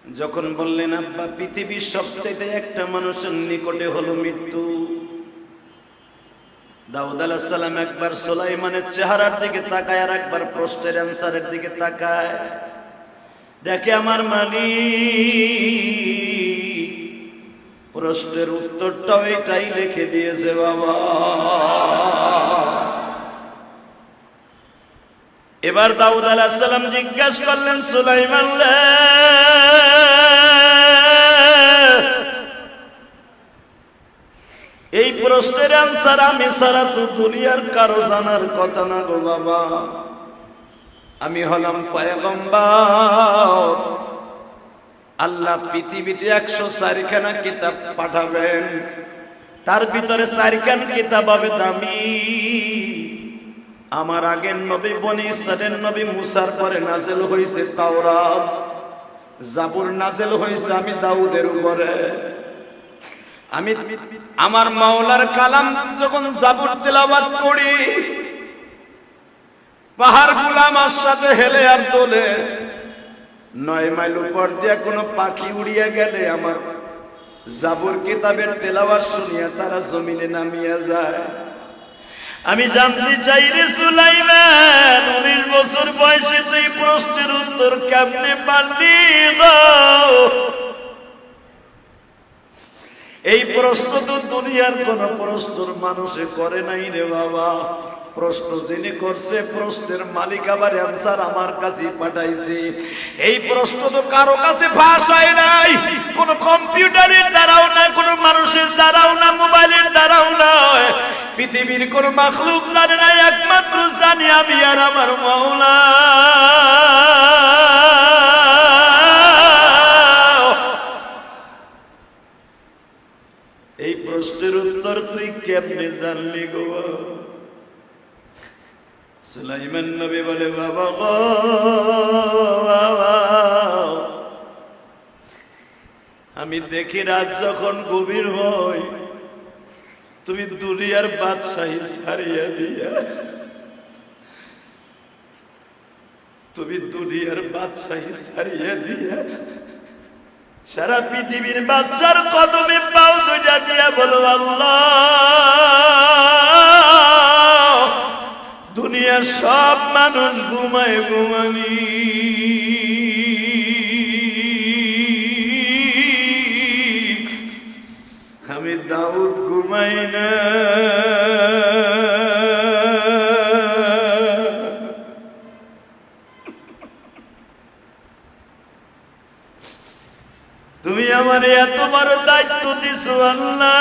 যখন বললেন আব্বা পৃথিবীর সবচেয়ে একটা মানুষের নিকটে হলো মৃত্যু, দাউদ আলাইহিস সালাম একবার সুলাইমানের চেহারার দিকে তাকায় আর একবার প্রশ্নের অ্যানসারের দিকে তাকায়, দেখে আমার মালিক প্রশ্নের উত্তরটাও এটাই লিখে দিয়েছে। বাবা এবার দাউদ আলাইহিস সালাম জিজ্ঞাসা করলেন, সুলাইমান রে, এই প্রশ্নের অ্যানসার আমি ছাড়া তো দুনিয়ার কারো জানার কথা না গো বাবা। আমি হলাম পয়গম্বর, আল্লাহ পৃথিবীতে 104খানা কিতাব পাঠাবেন, তার ভিতরে 4খানা কিতাব হবে দামি। আমার আগের নবী বনি ইসরাইলের নবী মুসার পরে নাযিল হয়েছে তাওরাত, জাবুর নাযিল হয়েছে আমি দাউদের উপরে। আমি আমার মাওলার কালাম যখন জাবুর তেলাওয়াত করি, পাহাড়গুলো আমার সাথে হেলে আর তোলে। 9 মাইল উপর দিয়ে কোনো পাখি উড়িয়া গেলে আমার জাবুর কিতাবের তেলাওয়াত শুনিয়া তারা জমিনে নামিয়া যায়। আমি জানতে চাই রে সুলাইমান, 19 বছর বয়সে তুই প্রশ্নের উত্তর কেমনে পারলি গো? এই প্রশ্ন তো দুনিয়ার কোন প্রশ্নের মানুষে করে নাই রে বাবা। প্রশ্ন যিনি করছে প্রশ্নের মালিক আবার অ্যানসার আমার কাছে পাঠাইছে। এই প্রশ্ন তো কারো কাছে ভাষায় নাই, কোন কম্পিউটারের দ্বারাও না, কোন মানুষের দ্বারাও না, মোবাইলের দ্বারাও নয়, পৃথিবীর কোন মাখলুক জানে না, একমাত্র জানি আমি আর আমার মাওলা। এই প্রশ্নের উত্তর তুই কেমনে জানলি গো? সুলাইমান নবী বলে, বাবা গো বাবা, আমি দেখি রাত যখন গভীর হয় তুমি দুনিয়ার বাদশাহী ছাড়িয়া দিয়া, তুমি দুনিয়ার বাদশাহী ছাড়িয়া দিয়া সারা পৃথিবীর বাদশার কদমে পাও দুইটা দিয়া বলো, আল্লাহ দুনিয়ার সব মানুষ ঘুমায় ঘুমানি, আমি দাউদ ঘুমাই না। তুমি আমার এত বড় দায়িত্ব দিছো আল্লাহ,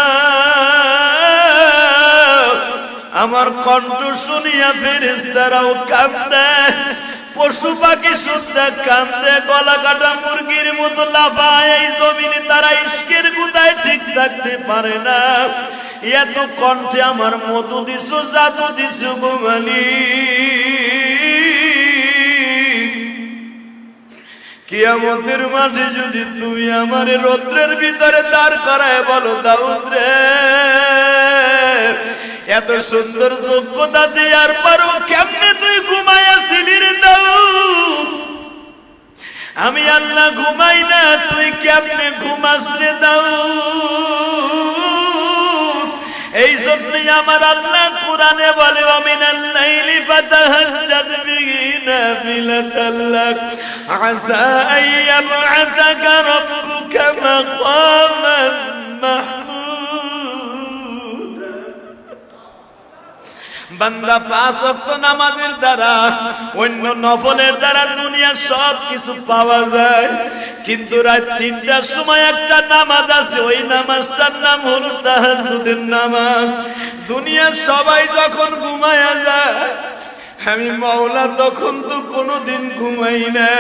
আমার কণ্ঠ শুনিয়া ফেরেশতারাও কাঁদে, পশু পাখি শুদ্ধা কাঁদে, গলা কাটা মুরগির মতো লাফায় এই জমিনে, তারা ইশকের গুদায় ঠিক থাকতে পারে না। এত কণ্ঠে আমার মধু দিছো, জাদু দিছো গো মালিক। কিয়ামতের মাঠে যদি তুমি আমার রৌদ্রের ভিতরে দাঁড় করায় বলো, দাউদ রে এত সুন্দর যোগ্যতা দেওয়ার পরও কেমনে তুই ঘুমাইয়াছিলি রে দাউদ? আমি আল্লাহ ঘুমাই না, তুই কেমনে ঘুমাস রে দাউদ? এই জন্যই আমার আল্লাহ কোরআনে বলে, ওয়ামিনাল লাইলি ফাতাহাজ্জাদ বিহি নাফিলাতাল লাক আসা আন ইয়াবআসাকা রাব্বুকা মাকামান মাহমুদা। বান্দা 5 ওয়াক্ত নামাজের দ্বারা, অন্য নফলের দ্বারা দুনিয়ার সব কিছু পাওয়া যায়, কিন্তু রাত 3টার সময় একটা নামাজ আছে, ওই নামাজটার নাম হলো তাহাজ্জুদের নামাজ। দুনিয়ার সবাই যখন ঘুমায়া যায়, আমি মাওলা তখন তো কোনোদিন ঘুমাই না।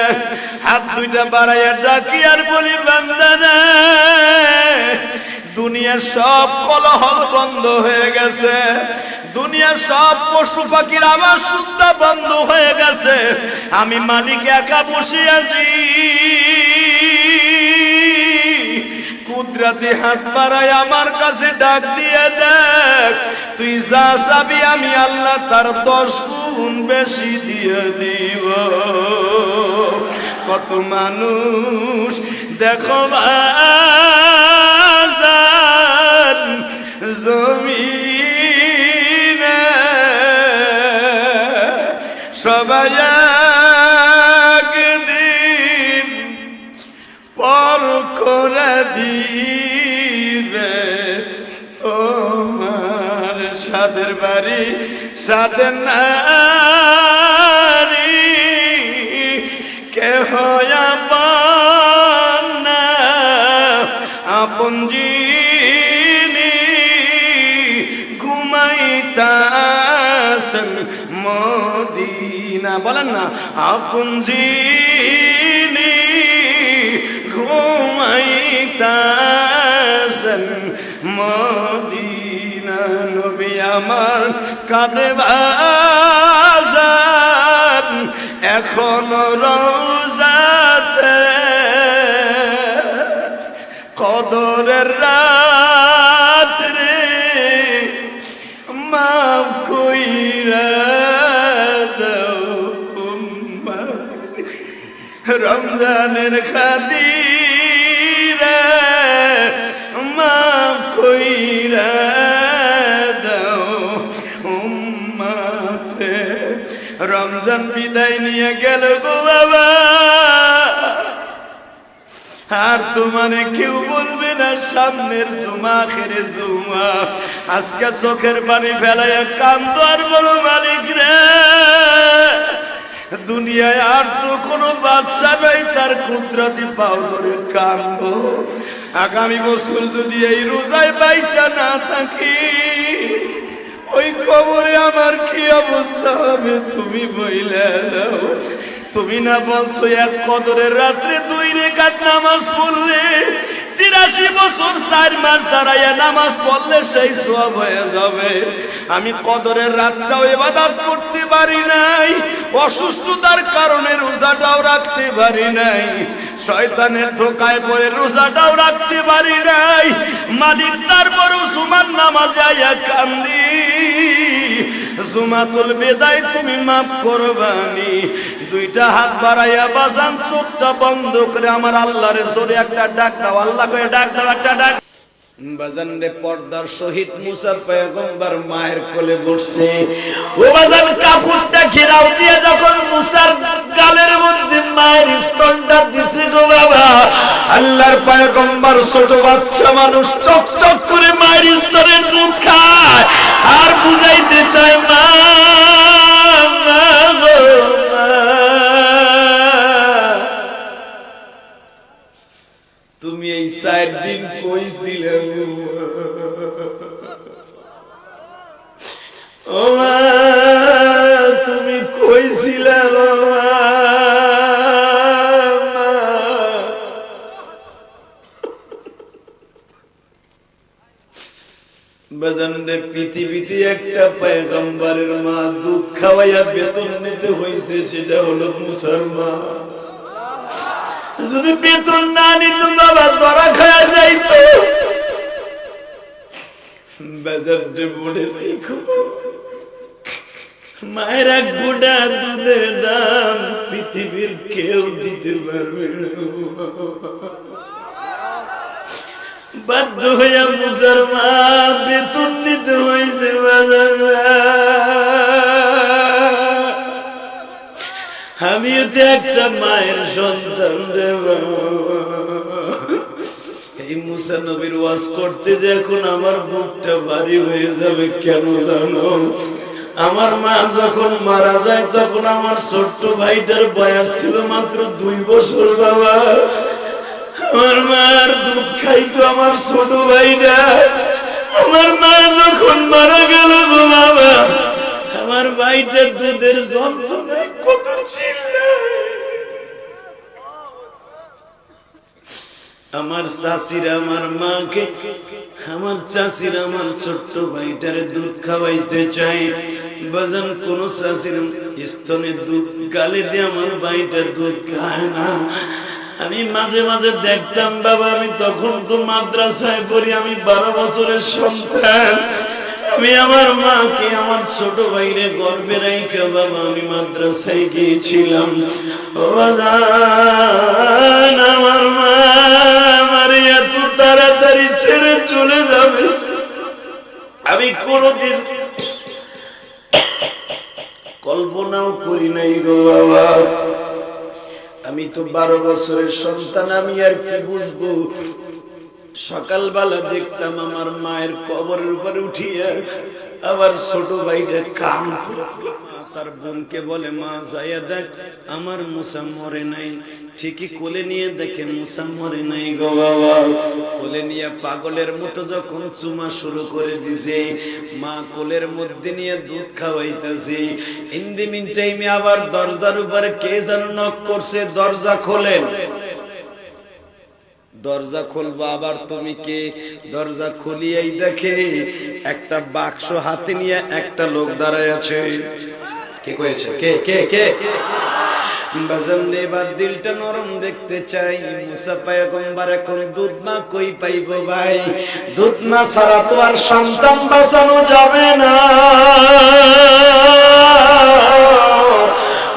হাত দুইটা বাড়াইয়া ডাকি আর বলি, বান্দা না, দুনিয়ার সব কোলাহল বন্ধ হয়ে গেছে, দুনিয়ার সব পশু পাখির আওয়াজ শুনতে বন্ধ হয়ে গেছে, আমি মালিক একা বসে আছি। কুদরতি হাত বাড়ায় আমার কাছে ডাক দিয়ে দেখ, তুই যা চাবি আমি আল্লাহ তার 10 গুণ বেশি দিয়ে দিব। কত মানুষ দেখো বাজার জমিনে সবাই একদিন পর করে দিবে তোমার সাদের বাড়ি সাদের নারী কেহ আপন না আপন যিনি ঘুমাইতাছেন মদিনা বলেন না আপন যিনি ঘুমাইতাছেন মদিনা নবী আমার কাঁদে বাজার এখনো রওজাতে কদরের রাত্রে মাফ কইরা দাও রমজানের খাতিরে মাফ কইরা দাও উম্মতে রমজান বিদায় নিয়ে গেল গো বাবা আর তোমারে কেউ বলবে না সামনের জুমা আখেরে জুমা আজকে চোখের পানি ফেলাইয়া কান্দো আর বলো মালিক রে দুনিয়ায় আর তো কোনো বাদশা নাই তার কুদরতি পাও ধরে কান্দো আগামী বছর যদি এই রোজায় বাইচা না থাকি ওই কবরে আমার কি অবস্থা হবে তুমি বইলে দাও তুমি না বলছো এক কদরের রাত্রে 2 রাকাত নামাজ পড়লে 83 বছর 4 মাস দাঁড়াইয়া নামাজ পড়লে সেই সওয়াব হয়ে যাবে আমি কদরের রাতটাও ইবাদত করতে পারি নাই অসুস্থতার কারণে রোজাটাও রাখতে পারি নাই শয়তানের ধোকায় পড়ে রোজাটাও রাখতে পারি নাই মালিক তারপরও জুমার নামাজে আয়া কান্দি জুমাতুল বিদায় তুমি মাফ করবানি 2টা হাত বাড়াইয়া বাজান চোখটা বন্ধ করে আমার আল্লাহর জোরে একটা ডাক দাও আল্লাহ কয়ে ডাক দাও একটা ডাক বাজান রে পর্দার শহীদ মুসা পয়গম্বর মায়ের কোলে বসছে ও বাজান কাপড়টা ঘেরাও দিয়ে যখন মুসার গালের মধ্যে মায়ের স্তনটা দিছে গো বাবা আল্লাহর পয়গম্বর ছোট বাচ্চা মানুষ চক চক করে মায়ের স্তনের দুধ খায় আর বুঝাইতে চায় মা তুমি এই 4 দিন কই ছিলে ও মা তুমি কই ছিলে বাজানদের পৃথিবীতে একটা পয়গম্বরের মা দুধ খাওয়াইয়া বেতন নিতে হয়েছে সেটা হলো মুসলমান যদি বেতন না নিত বাবা ধরা খাওয়া যাইতো বাজারে বলে রেখো মায়ের এক গোটা দুধের দাম পৃথিবীর কেউ দিতে পারবে না বাধ্য হইয়া মুসলমান বেতন নিতে হয়েছে আমিও তো একটা মায়ের সন্তান রে এই মুসা নবীর ওয়াজ করতে যে এখন আমার বুকটা ভারী হয়ে যাবে কেন জানো আমার মা যখন মারা যায় তখন আমার ছোট্ট ভাইটার বয়স ছিল মাত্র 2 বছর বাবা আমার মার দুধ খাইতো আমার ছোট ভাইটা আমার মা যখন মারা গেল গো বাবা আমার ভাইটার দুধের যন্ত্রণায় কত ছিল আমার চাচিরা আমার মাকে আমার চাচিরা আমার ছোট্ট ভাইটারে দুধ খাওয়াইতে চাই বাজান কোন চাচির স্তনে দুধ গালে দিয়ে আমার ভাইটা দুধ খায় না আমি মাঝে মাঝে দেখতাম বাবা আমি তখন তো মাদ্রাসায় পড়ি আমি 12 বছরের সন্তান আমি আমার মাকে আমার ছোট ভাইরে গর্ভে রাইখা বাবা আমি মাদ্রাসায় গিয়েছিলাম ও বাজান আমার মা ছেড়ে চলে যাবে আমি কোনদিন কল্পনাও করি নাই গো বাবা। আমি তো 12 বছরের সন্তান, আমি আর কি বুঝবো। সকালবেলা দেখতাম আমার মায়ের কবরের উপরে উঠিয়া আবার ছোট ভাইটা কাঁদতো, তার বোনকে বলে মা যাইয়া দেখ আমার মুসা মরে নাই। ঠিকই কোলে নিয়ে দেখে মুসা মরে নাই গো বাবা। কোলে নিয়ে পাগলের মতো যখন চুমা শুরু করে দিছে, মা কোলের মধ্যে নিয়ে দুধ খাওয়াইতেছে। ইন দি মিন টাইমে আবার দরজার উপরে কে যেন নক করছে, দরজা খোলেন। দরজা খুলবো আবার তুমি কে? দরজা খুলিয়েই দেখে একটা বাক্স হাতে নিয়ে একটা লোক দাঁড়ায় আছে। কে করেছে? কে কে কে? বাজান এবার দিলটা নরম দেখতে চাই। মুসা পয়গম্বর এখন দুধ মা কই পাইবো ভাই? দুধ মা ছাড়া তো আর সন্তান বাঁচানো যাবে না।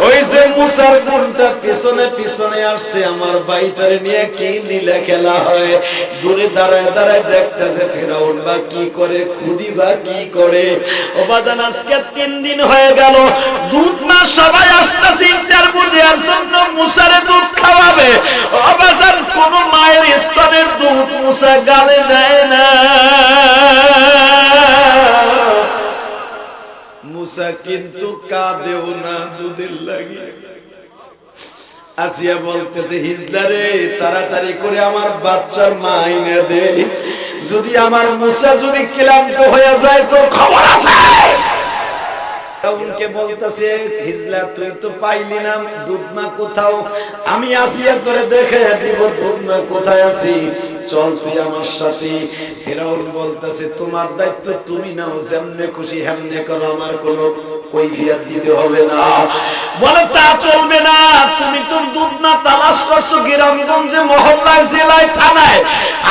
ওই যে মুসার বোনটা পিছনে পিছনে আসছে, আমার ভাইটারে নিয়ে কি লীলা খেলা হয়। দূরে দাঁড়ায় দাঁড়ায় দেখতেছে ফেরাউন বা কি করে, খুদি বা কি করে। ও বাজান আজকে 3 দিন হয়ে গেল, দুধ মা সবাই আসতেছে ইন্টারভিউ দেওয়ার জন্য, মুসারে দুধ খাওয়াবে। ও বাজান কোন মায়ের স্তনের দুধ মুসা গালে দেয় না। মুসা কিন্তু কাঁদেও না দুধের লাগে। আসিয়া বলতেছে হিজলারে তাড়াতাড়ি করে আমার বাচ্চার মা আইনা দে। যদি আমার মুসা যদি ক্লান্ত হয়ে যায় তো খবর আছে। উনকে বলতেছে হিজলা তুই তো পাইলি না দুধ মা কোথাও, আমি আসিয়া করে দেখে দিব দুধ মা কোথায় আছি, চল তুই আমার সাথে। ফেরাউন বলতেছে তোমার দায়িত্ব তুমি নাও, যেমনে খুশি হেমনে করো, আমার কোনো কৈফিয়ত দিতে হবে না। বলে তা চলবে না, তুমি তো দুধ না তালাশ করছো গ্রামগঞ্জে, মহল্লায়, জেলায়, থানায়,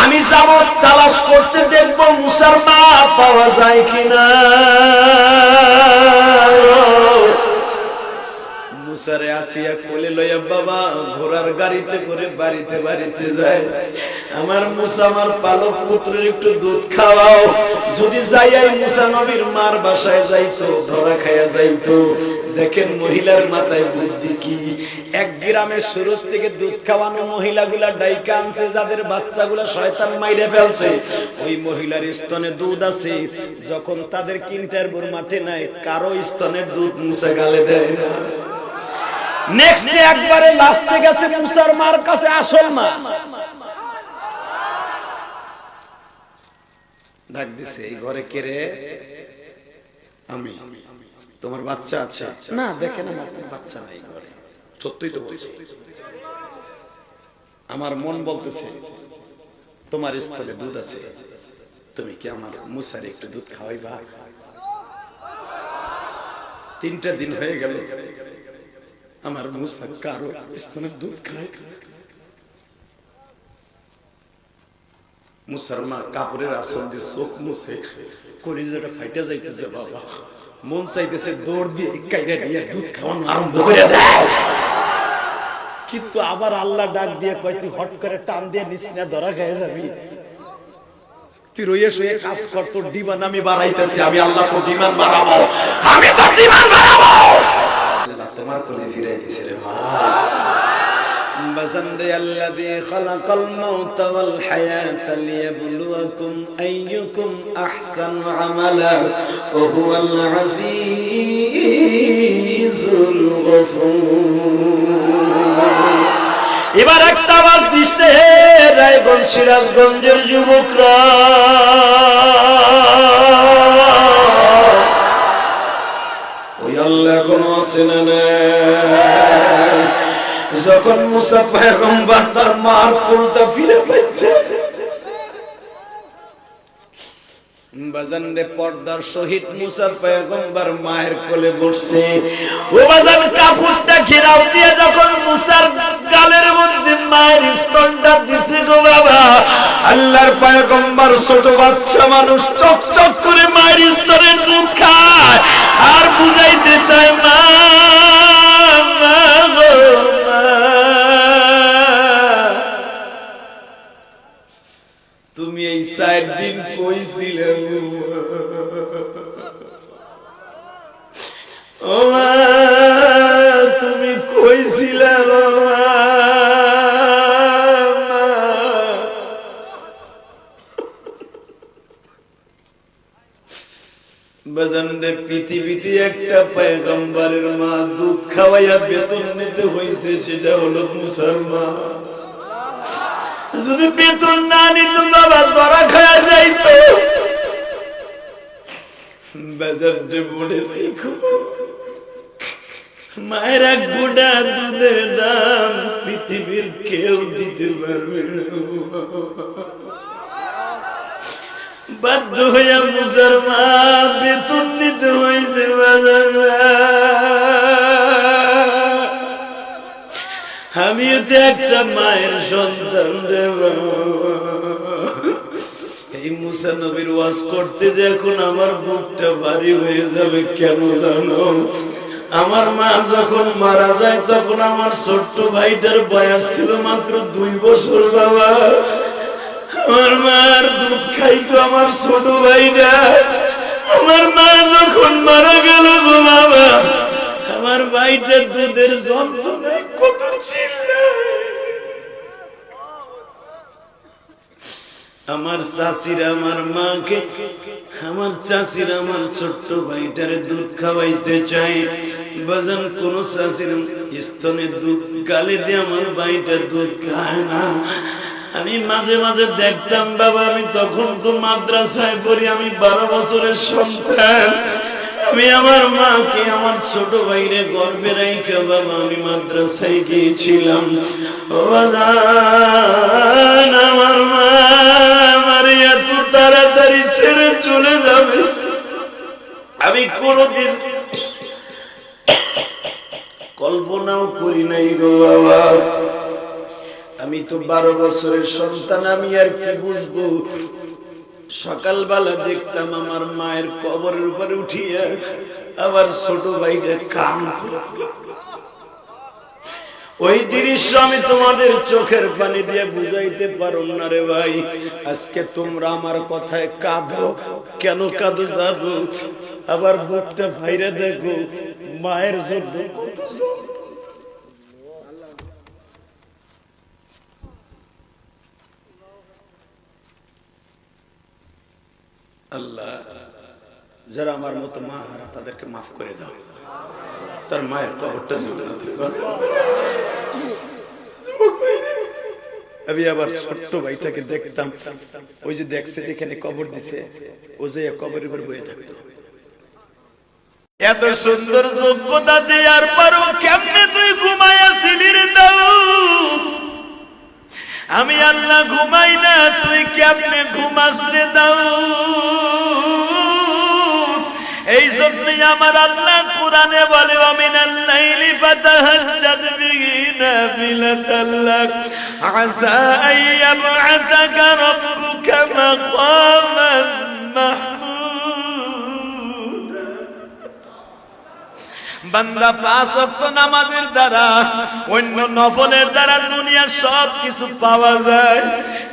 আমি যাব তালাশ করতে দেখব মুসার মা পাওয়া যায় কিনা। মুসারে আসিয়া কোলে লইয়া বাবা ঘোড়ার গাড়িতে করে বাড়িতে বাড়িতে যায়। আমার মুসা আমার পালক পুত্রের একটু দুধ খাওয়াও। যদি যাইয়াই মুসা নবীর মার বাসায় যাইতো, ধরা খাইয়া যাইতো। দেখেন মহিলার মাথায় বুদ্ধি কি। এক গ্রামের শুরু থেকে দুধ খাওয়ানো মহিলাগুলা ডাইকা আনছে, যাদের বাচ্চাগুলা শয়তান মাইরে ফেলছে। ওই মহিলার স্তনে দুধ আছে, যখন তাদের কিন্টারপুর মাঠে নাই, কারো স্তনের দুধ মুসা গালে দেয় না। নেক্সট একবারে লাস্টে গেছে মুসার মার কাছে, আসল মা ডাক দিছে, এই ঘরে কে রে? আমি। তোমার বাচ্চা আছে? না দেখেন আমার বাচ্চা নাই ঘরে। সত্যই তো বলছি। আমার মন বলতেছে তোমার স্থলে দুধ আছে, তুমি কি আমার মুসারে একটু দুধ খাওয়াইবা? 3টা দিন হয়ে গেল, আমার মুসা কারো স্তনে দুধ খায়। মুসার মা কাপড়ের আসল দিয়ে চোখ মুছে, কলিজাটা ফাইটা যাইতেছে বাবা। মন চাইতেছে দৌড় দিয়ে কাইরা নিয়ে দুধ খাওয়ানো আরম্ভ করে দেয়। কিন্তু আবার আল্লাহ ডাক দিয়ে কয় তুই হট করে টান দিয়ে নিস না, ধরা খেয়ে যাবি। তুই রইয়ে শুয়ে কাজ কর, তোর ডিমান্ড আমি বাড়াইতেছি। আমি আল্লাহ তো ডিমান্ড বাড়াবো, আমি তো ডিমান্ড বাড়াবো। তোমার কোলে ফিরাই দিছে রে ভাই। বাজানরে আল্লাযী খালাকাল মাউতা ওয়াল হায়াতা লিয়াবলুয়াকুম আইয়ুকুম আহসানু আমালা ওয়া হুয়াল আজিজুল গফুর। এবার একটা আওয়াজ দিচ্ছে হে রায়গঞ্জ সিরাজগঞ্জের যুবকরা, আল্লাহ এখনো আছে না? যখন মুসা পয়গম্বর তার মার কোলটা ফিরে পাইছে, বাজান রে পর্দার সহিত মুসা পয়গম্বর মায়ের কোলে বসছে। ও বাজান কাপড়টা ঘেরাও দিয়ে যখন মুসার গালের মধ্যে মায়ের স্তনটা দিছে গো বাবা, আল্লাহর পয়গম্বর ছোট বাচ্চা মানুষ চক চক করে মায়ের স্তনের দুধ খায় আর বুঝাইতে চায় মা তুমি এই 4 দিন কই ছিলে ও মা, তুমি কই ছিলে বাজানরে? পৃথিবীতে একটা পয়গম্বরের মা দুধ খাওয়াইয়া বেতন নিতে হয়েছে, সেটা হলো মুসলমান। যদি বেতন না নিত বাবা ধরা খাওয়া যাইতো। বাজারে বলে রেখো, মায়ের এক গোটা দুধের দাম পৃথিবীর কেউ দিতে পারবে না। বাধ্য হইয়া মুসলমান বেতন নিতে হয়েছে। আমিও তো একটা মায়ের সন্তান রে বাবা। এই মুসা নবীর ওয়াজ করতে যে এখন আমার বুকটা ভারী হয়ে যাবে কেন জানো? আমার মা যখন মারা যায় তখন আমার ছোট্ট ভাইটার বয়স ছিল মাত্র 2 বছর বাবা। আমার মার দুধ খাইতো আমার ছোট ভাইটা। আমার মা যখন মারা গেল গো বাবা, আমার ভাইটার দুধের যন্ত্রণায় কত চিল্লায়। আমার চাচিরা আমার মাকে, আমার চাচিরা আমার ছোট্ট ভাইটারে দুধ খাওয়াইতে চাই। বাজান কোন চাচির স্তনে দুধ গালে দিয়ে আমার ভাইটা দুধ খায় না। আমি মাঝে মাঝে দেখতাম বাবা, আমি তখন তো মাদ্রাসায় পড়ি, আমি 12 বছরের সন্তান। আমি আমার মাকে, আমার ছোট ভাইরে গর্বে রাইখা বাবা আমি মাদ্রাসায় গিয়েছিলাম। ও বাজান, আমার মা আমার এত তাড়াতাড়ি ছেড়ে চলে যাবে আমি কোনদিন কল্পনাও করি নাই গো বাবা। আমি তো 12 বছরের সন্তান, আমি আর কি বুঝবো। সকালবেলা দেখতাম আমার মায়ের কবরের উপরে উঠিয়া আবার ছোট ভাইটা কাঁদতো। ওই দৃশ্য আমি তোমাদের চোখের পানি দিয়ে বুঝাইতে পারো না রে ভাই। আজকে তোমরা আমার কথায় কাঁদো, কেন কাঁদো জানো? আবার বুকটা ভাইরে দেখো, মায়ের জন্য কত আল্লাহ। যারা আমার মতো মা হারা তাদেরকে মাফ করে দাও, তার মায়ের কবরটা। আমি আবার ছোট্ট ভাইটাকে দেখতাম, ওই যে দেখছে যেখানে কবর দিছে, ও যে কবরের উপর বসে থাকতো। এত সুন্দর যোগ্যতা দেওয়ার পরও কেমনে তুই ঘুমাইয়াছিলি রে দাও? আমি আল্লাহ ঘুমাই না, তুই কেমনে ঘুমাস রে দাও? এই জন্যই আমার আল্লাহ কোরআনে বলে, ওয়ামিনাল লাইলি ফাতাহাজ্জাদ বিহি নাফিলাতাল লাক আসা আইয়াবআতাকা রাব্বুকা মাকামান মাহমুদা। বান্দা 5 ওয়াক্ত নামাজের দ্বারা, অন্য নফলের দ্বারা দুনিয়ার সব কিছু পাওয়া যায়,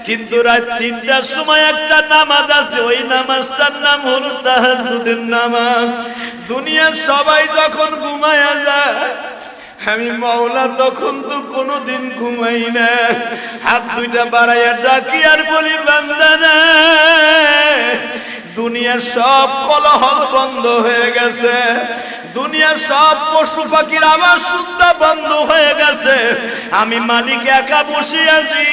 কিন্তু রাত 3টার সময় একটা নামাজ আছে, ওই নামাজটার নাম হলো তাহাজ্জুদের নামাজ। দুনিয়ার সবাই যখন ঘুমায়া যায়, আমি মাওলা তখন তো কোনোদিন ঘুমাই না। হাত দুইটা বাড়াইয়া ডাকি আর বলি, বান্দা না, দুনিয়ার সব কোলাহল বন্ধ হয়ে গেছে, দুনিয়ার সব পশু পাখির আওয়াজ শুনতে বন্ধ হয়ে গেছে, আমি মালিক একা বসে আছি।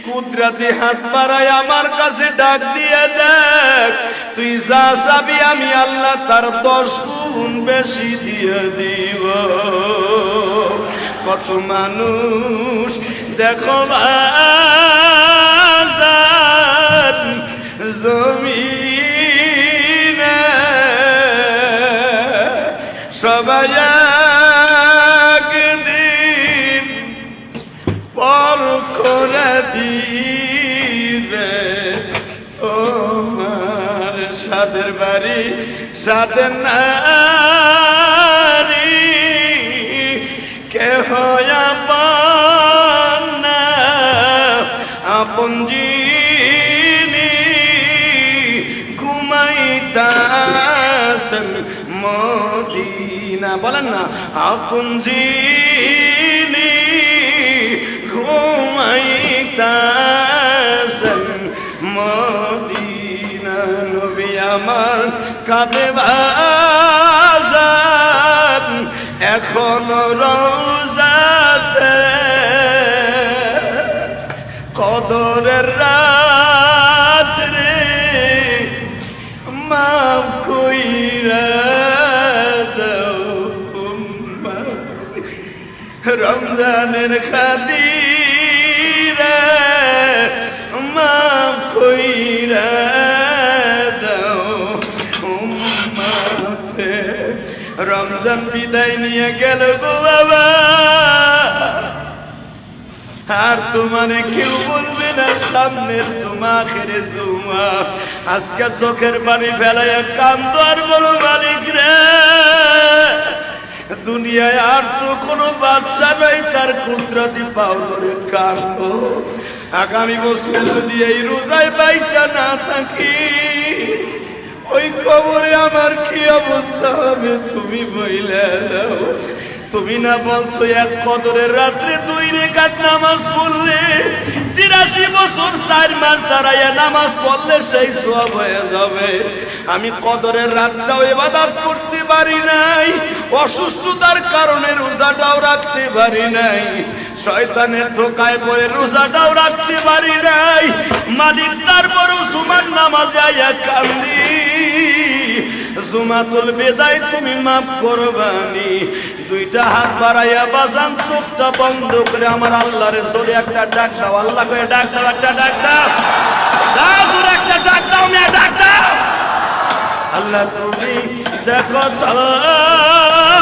কুদরতি হাত বাড়ায় আমার কাছে ডাক দিয়ে দেখ, তুই যা চাবি আমি আল্লাহ তার 10 গুণ বেশি দিয়ে দিব। কত মানুষ দেখো বাজার জমিনে সবাই একদিন পর করে দিবে তোমার সাদের বাড়ি সাদের নারী কেহ আপন নাই বলেন না আপন জিনি ঘুমাইতাছেন মদিনা নবী আমার কাঁদে বাজান এখনো রওজাতে কদরের রাত্রে মাফ কইরা দাও রমজানের খাতিরে মাফ কইরা দাও উম্মতে রমজান বিদায় নিয়ে গেল গো বাবা আর তোমার কেউ বলবে না সামনের জুমা আখেরে জুমা আজকে চোখের পানি ফেলাইয়া কান্দো আর বলো মালিক রে দুনিয়ায় আর তো কোনো বাদশা নাই তার কুদরতি পাও ধরে কান্দো আগামী বছর যদি এই রোজায় বাইচা না থাকি ওই কবরে আমার কি অবস্থা হবে তুমি বইলে দাও তুমি না বলছো এক কদরের রাত্রে 2 রাকাত নামাজ পড়লে 83 বছর 4 মাস দাঁড়াইয়া নামাজ পড়লে সেই সওয়াব হয়ে যাবে আমি কদরের রাতটাও ইবাদত করতে পারি নাই অসুস্থতার কারণে রোজাটাও রাখতে পারি নাই শয়তানের ধোকায় পড়ে রোজাটাও রাখতে পারি নাই মালিক তারপরও জুমার নামাজে আয়া কান্দি জুমাতুল বিদায় তুমি মাফ করবানি দুইটা হাত বাড়াইয়া বাজান চোখটা বন্ধ করে আমার আল্লাহর জোরে একটা ডাক দাও আল্লাহ করে ডাক দাও একটা ডাক দাও জোরে একটা ডাক দাও মেয়ে ডাক দাও আল্লাহ তুমি দেখো তো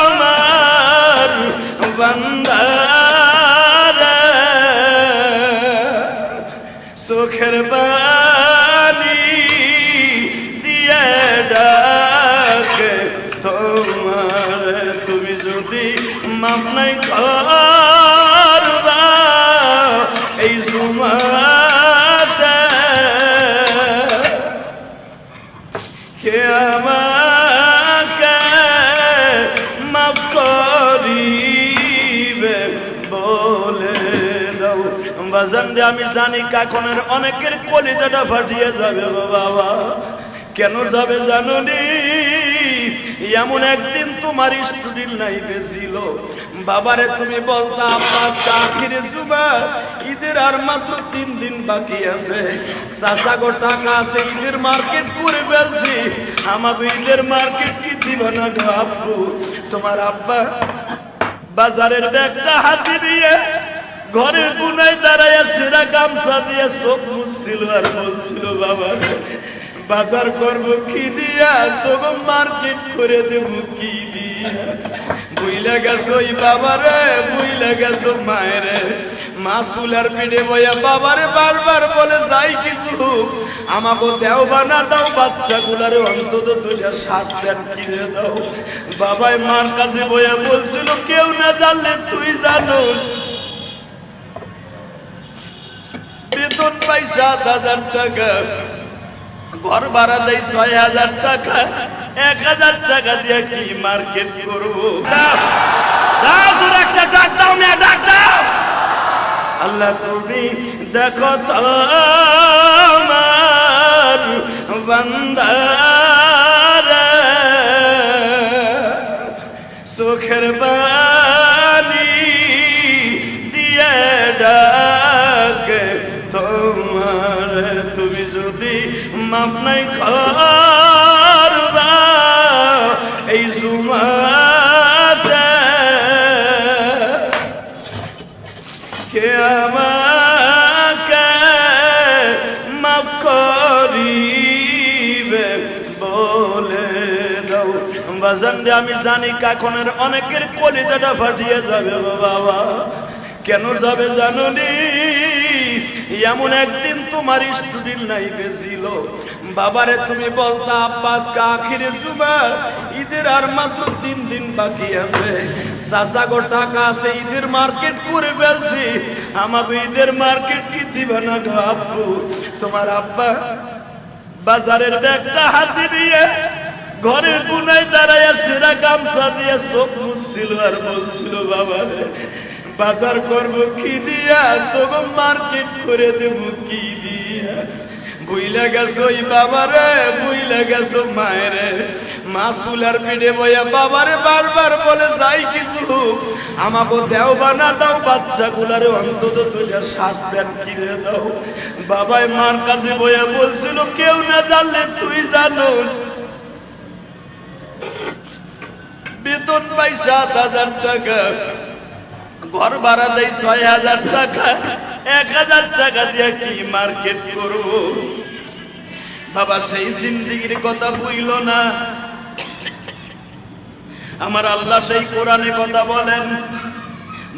আমার বান্দারা চোখের পানি দিয়ে ডাকে তোমার তুমি যদি মাপ নাই করবা এই জুমাতে কে আমাকে মাপ করিবে বলে দাও বাজান রে আমি জানি কাকনের অনেকের কলিজাটা ফাটিয়ে যাবে বাবা কেন যাবে জানো নি এমন একদিন তোমার স্টুডেন্ট লাইফে ছিল বাবারে তুমি বলতা আব্বাস আখিরে জুমা ঈদের আর মাত্র 3 দিন বাকি আছে চাচা গো টাকা আছে ঈদের মার্কেট করে ফেলছি আমাকে ঈদের মার্কেট কি দিবা না গো আব্বু তোমার আব্বা বাজারের ব্যাগটা হাতে দিয়ে ঘরের কোনায় দাঁড়াইয়া সেরা গামছা দিয়ে চোখ মুছছিল আর বলছিল বাবা বাজার করবো কি দিয়া তোকে মার্কেট করে দেবো কি দিয়া বুইলা গেছো ওই বাবারে বুইলা গেছো মায়েরে মাসুলার পিঠে বইয়া বাবারে বারবার বলে যাই কিছু আমাকে দেও বানা দাও বাচ্চাগুলারে অন্তত 2টা শার্ট প্যান্ট কিনে দাও বাবাই মার কাছে বইয়া বলছিল কেউ না জানলে তুই জানোস বেতন পাই 7,000 টাকা ঘর ভাড়া দেয় 6,000 টাকা 1,000 টাকা দিয়ে কি মার্কেট করবো একটা ডাক দাও মেয়ে ডাক দাও আল্লাহ তুমি দেখো তো আমার বান্দারা চোখের পানি দিয়ে ডাকে তোমার তুমি যদি মাপ নাই করবা এই জুমাতে কে আমাকে মাপ করিবে বলে দাও বাজান রে আমি জানি কাকনের অনেকের কলিজাটা ফাটিয়ে যাবে বাবা কেন যাবে জানো নি এমন একদিন তোমার স্টুডেন্ট লাইফে ছিল বাবারে তুমি বলতা আব্বাস আখিরে জুমা ঈদের আর মাত্র 3 দিন বাকি আছে চাচা গো টাকা আছে ঈদের মার্কেট করে ফেলছি আমাকে ঈদের মার্কেট কি দিবা না গো আব্বু তোমার আব্বা বাজারের ব্যাগটা হাতে দিয়ে ঘরের কোনায় দাঁড়াইয়া সেরা গামছা দিয়ে চোখ মুছছিল আর বলছিল, বাবা রে বাজার করবো কি দিয়া, তোকে মার্কেট করে দেবো কি দিয়া। বুইলা গেছো ওই বাবারে, বুইলা গেছো মায়েরে। মা চুলার পিঠে বইয়া বাবারে বারবার বলে, যাই কিছু আমাকে দেও বা না দাও, বাচ্চাগুলারে অন্তত দুইটা শার্ট প্যান্ট কিনে দাও। বাবাই মার কাছে বইয়া বলছিল, কেউ না জানলে তুই জানোস, বেতন পাই ৭,০০০ টাকা, ঘর ভাড়া দেয় ৬,০০০ টাকা, ১,০০০ টাকা দিয়ে কি মার্কেট করব। বাবা সেই জিন্দিগির কথা বুঝল না। আমার আল্লাহ সেই কোরআনে কথা বলেন,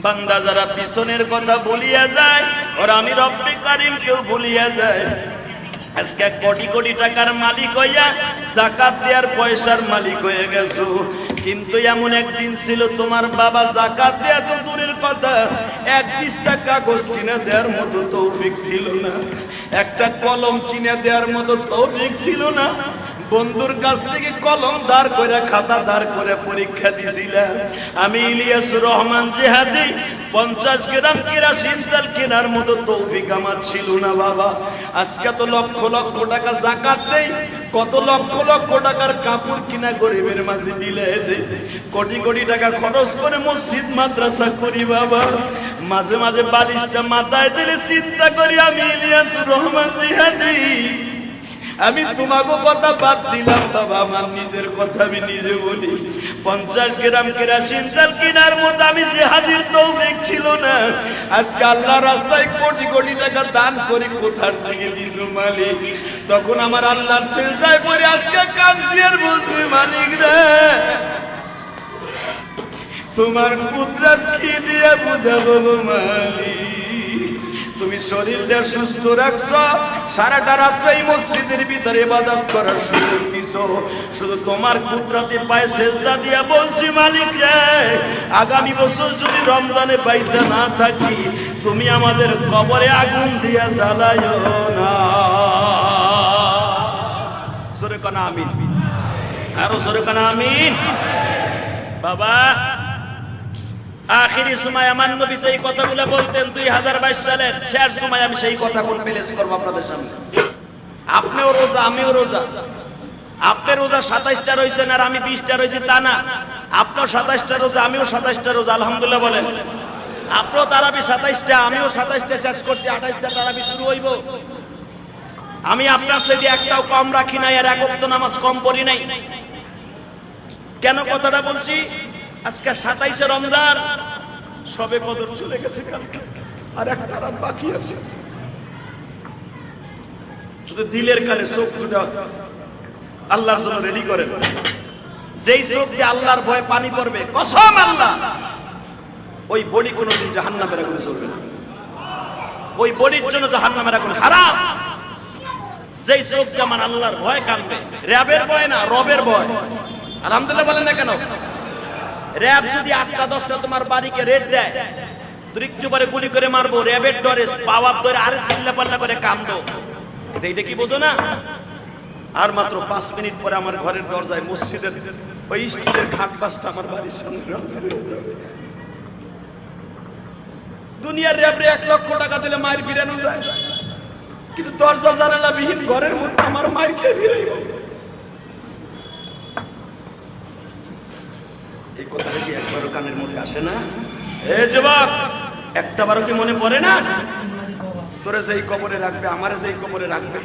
বান্দা যারা পিছনের কথা ভুলিয়া যায়, ওরা আমি রব্বে কারিম কেউ ভুলিয়া যায়। আজকে কোটি কোটি টাকার মালিক হইয়া যাকাত দেওয়ার পয়সার মালিক হয়ে গেছো, কিন্তু এমন একদিন ছিল তোমার বাবা যাকাত দেয়া তো দূরের কথা, এক পৃষ্ঠা কাগজ কিনে দেওয়ার মতো তৌফিক ছিল না, একটা কলম কিনে দেওয়ার মতো তৌফিক ছিল না। বন্ধুর কাছ থেকে কলম ধার করে খাতা ধার করে পরীক্ষা দিছিলাম। আমি ইলিয়াসুর রহমান জিহাদি 50 গ্রাম কেরাসিন তেল কেনার মতো তৌফিক আমার ছিল না বাবা। আজকে তো লক্ষ লক্ষ টাকা যাকাত দেই, কত লক্ষ লক্ষ টাকার কাপড় কিনা গরিবের মাঝে বিলিয়ে দেই, কোটি কোটি টাকা খরচ করে মসজিদ মাদ্রাসা করি বাবা। মাঝে মাঝে বালিশটা মাথায় দিলে চিন্তা করি, আমি ইলিয়াসুর রহমান জিহাদি, আমি তোমাকে কথা বাদ দিলাম বাবা, আমার নিজের কথা আমি নিজে বলি। 50 গ্রাম কেরাসিন তেল কেনার মতো আমি জিহাদির তৌফিক ছিল না। আজকে আল্লাহ রাস্তায় কোটি কোটি টাকা দান করে কোথার থেকে দিছো মালিক। তখন আমার আল্লাহর সিজদায় পড়ে আজকে কাঁদছি আর বলছি, মালিক রে তোমার কুদরত কি দিয়ে বুঝাবো মালিক। তুমি শরীরটা সুস্থ রাখছো, সারাটা রাত এই মসজিদের ভিতরে ইবাদত করার সুযোগ দিছো, শুধু তোমার কুদরতে পায়ে সেজদা দিয়া বলছি, মালিক রে আগামী বছর যদি রমজানে পয়সা না থাকি, তুমি আমাদের কবরে আগুন দিয়া জ্বালাইও না। জোরে কানা আমিন, আরো জোরে কানা আমিন। বাবা আখিরি সময় আমার নবী সেই কথাগুলো বলতেন 2022 সালের শেষ সময় আমি সেই কথাগুলো পেশ করব আপনাদের সামনে। আপনিও রোজা আমিও রোজা, আপনি রোজা 27টা রয়েছেন আর আমি 20টা রয়েছি তা না, আপনিও 27টা রোজা আমিও 27টা রোজা, আলহামদুলিল্লাহ বলেন। আপনিও তারাবি 27টা আমিও 27টা শেষ করছি, 28টা তারাবি শুরু হইব। আমি আপনার সাথে একটাও কম রাখি নাই আর এক ওয়াক্ত নামাজ কম পড়ি নাই। কেন কথাটা বলছি? আজকে 27শে রমজান, সবে কদর চলে গেছে কালকে, আর একটা রাত বাকি আছে। শুধু দিলের কানে চোখ দুটা আল্লাহর জন্য রেডি করেন। যেই চোখ দিয়ে আল্লাহর ভয়ে পানি পড়বে, কসম আল্লাহ, ওই বডি কোনোদিন জাহান্নামের আগুনে জ্বলবে না, ওই বডির জন্য জাহান্নামের আগুন হারাম। যেই চোখ দিয়ে আমার আল্লাহর ভয় কানবে, র‍্যাবের ভয় না, রবের ভয়। আলহামদুলিল্লাহ বলেন না কেন? র‍্যাব যদি 8টা 10টা তোমার বাড়িকে রেড দেয়, তুই একটু পরে গুলি করে মারবো, র‍্যাবের ডরে পাওয়ার ধরে আরে চিল্লা পাল্লা করে কামদো, এইটা কি বোঝো না? আর মাত্র 5 মিনিট পরে আমার ঘরের দরজায় মসজিদের ওই স্টিলের খাট পাশটা আমার বাড়ির সামনে হয়ে যাবে। দুনিয়ার র‍্যাবরে 1 লক্ষ টাকা দিলে মায়ের ফিরানো যায়, কিন্তু দরজা জানালা বিহীন ঘরের মধ্যে আমার মায়ের খেয়ে ফিরাইব। এই কথাটা কি একবারও কানের মধ্যে আসে না? এ যুবক, একটা বারও কি মনে পড়ে না? তোরে যেই কবরে রাখবে, আমারে যেই কবরে রাখবে,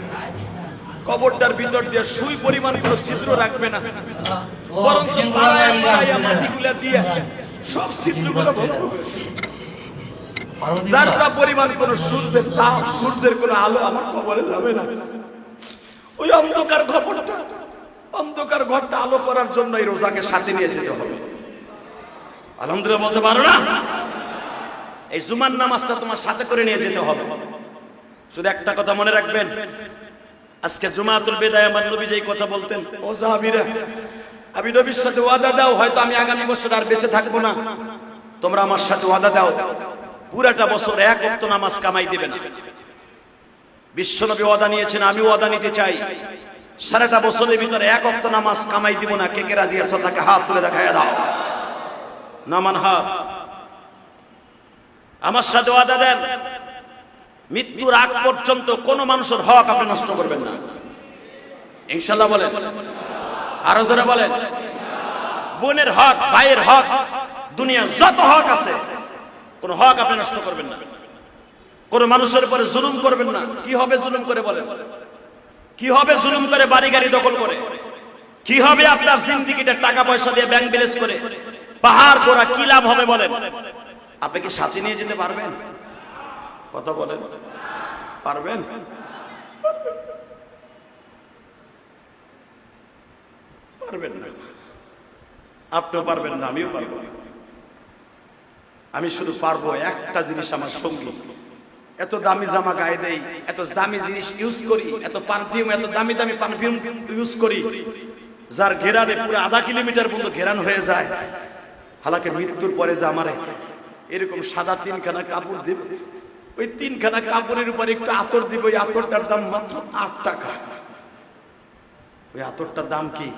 কবরটার ভিতর দিয়ে সুই পরিমাণ কোনো ছিদ্র রাখবে না, বরং মাটিগুলা দিয়ে সব ছিদ্রগুলো বন্ধ করে, যারটা পরিমাণ কোনো সূর্যের তাপ, সূর্যের কোনো আলো আমার কবরে যাবে না। ওই অন্ধকার ঘরটা আলো করার জন্য এই রোজাকে সাথে নিয়ে যেতে হবে। আলহামদুলিল্লাহ বলতে পারো না? এই জুমার নামাজটা তোমার সাথে করে নিয়ে যেতে হবে। শুধু একটা কথা মনে রাখবেন, আজকে জুমাতুল বিদায় আমার নবী যেই কথা বলতেন, ও সাহাবীরা আমি নবীর সাথে ওয়াদা দাও, হয়তো আমি আগামী বছর আর বেঁচে থাকবো না, তোমরা আমার সাথে ওয়াদা দাও পুরাটা বছর 1 ওয়াক্ত নামাজ কামাই দিবে না। বিশ্বনবী ওয়াদা নিয়েছেন, আমি ওয়াদা নিতে চাই সারাটা বছরের ভিতরে এক ওয়াক্ত নামাজ কামাই দিব না, কে কে রাজি আছো তাকে হাত তুলে দেখায় দাও, নামান হাত। আমার সাথে ওয়াদা দেন, মৃত্যুর আগ পর্যন্ত কোন মানুষের হক আপনি নষ্ট করবেন না, ইনশাআল্লাহ বলেন, আরো জোরে বলেন। বোনের হক, ভাইয়ের হক, দুনিয়ার যত হক আছে কোন হক আপনি নষ্ট করবেন না, কোন মানুষের উপরে জুলুম করবেন না। কি হবে জুলুম করে বলেন? কি হবে জুলুম করে বাড়ি গাড়ি দখল করে? কি হবে আপনার জিন্দেগিটা টাকা পয়সা দিয়ে ব্যাংক ব্যালেন্স করে পাহাড় করা কি লাভ হবে বলেন? আপনি কি সাথে নিয়ে যেতে পারবেন? কথা বলেন, পারবেন? পারবেন না, আপনিও পারবেন না, আমিও পারবো না। আমি শুধু পারবো একটা জিনিস, আমার সঙ্গী। এত দামি জামা গায়ে দেই, এত দামি জিনিস ইউজ করি, এত পারফিউম, এত দামি দামি পারফিউম ইউজ করি, যার ঘেরানে পুরো আধা কিলোমিটার পর্যন্ত ঘেরান হয়ে যায়। হালাকে মৃত্যুর পরে যে আমার এরকম সাদা তিনখানা কাপড় দিব, ওই তিনখানা কাপড়ের উপরে একটু আতর দিব, ওই আতরটার দাম মাত্র 8 টাকা। ওই আতরটার দাম কি?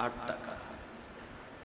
8 টাকা।